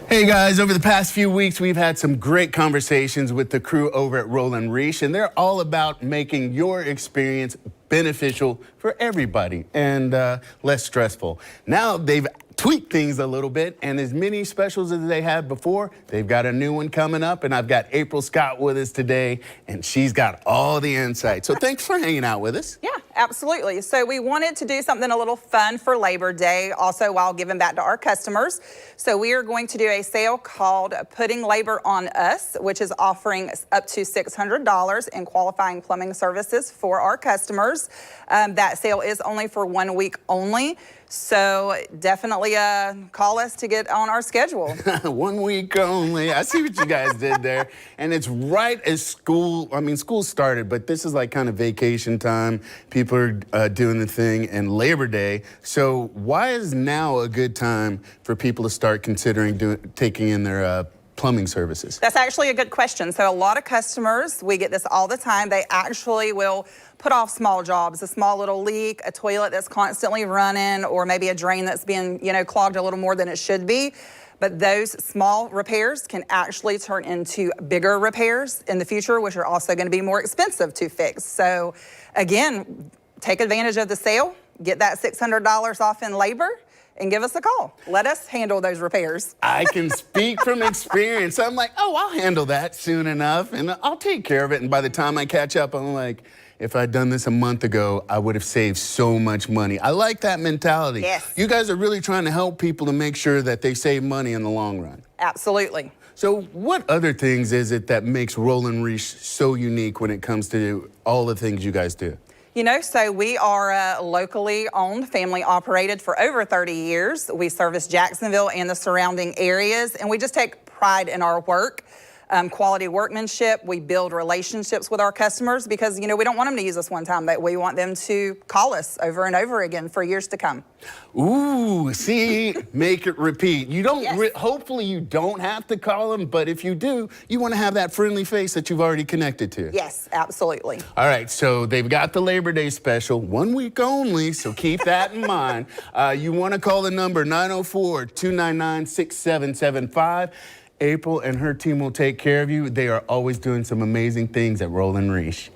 Hey guys, over the past few weeks, we've had some great conversations with the crew over at Rolland Reash, and they're all about making your experience beneficial for everybody and less stressful. Now they've tweaked things a little bit, and as many specials as they had before, they've got a new one coming up, and I've got April Scott with us today, and she's got all the insight. So thanks for hanging out with us. Yeah, absolutely. So we wanted to do something a little fun for Labor Day, also while giving back to our customers. So we are going to do a sale called Putting Labor on Us, which is offering up to $600 in qualifying plumbing services for our customers. That sale is only for 1 week only. So definitely call us to get on our schedule. 1 week only. I see what you guys did there. And it's right as school started, but this is like kind of vacation time. People are doing the thing and Labor Day. So why is now a good time for people to start considering taking in their plumbing services? That's actually a good question. So a lot of customers, we get this all the time, they actually will put off small jobs, a small little leak, a toilet that's constantly running, or maybe a drain that's being, clogged a little more than it should be. But those small repairs can actually turn into bigger repairs in the future, which are also going to be more expensive to fix. So again, take advantage of the sale, get that $600 off in labor, and give us a call. Let us handle those repairs. I can speak from experience. I'm like, oh, I'll handle that soon enough, and I'll take care of it. And by the time I catch up, I'm like, if I'd done this a month ago, I would have saved so much money. I like that mentality. Yes. You guys are really trying to help people to make sure that they save money in the long run. Absolutely. So what other things is it that makes Rolland Reash so unique when it comes to all the things you guys do? So we are locally owned, family operated for over 30 years. We service Jacksonville and the surrounding areas, and we just take pride in our work. Quality workmanship. We build relationships with our customers because, we don't want them to use us one time, but we want them to call us over and over again for years to come. Ooh, see, make it repeat. You don't, Yes. Hopefully you don't have to call them, but if you do, you want to have that friendly face that you've already connected to. Yes, absolutely. All right, so they've got the Labor Day special, 1 week only, so keep that in mind. You want to call the number 904-299-6775. April and her team will take care of you. They are always doing some amazing things at Rolland Reash.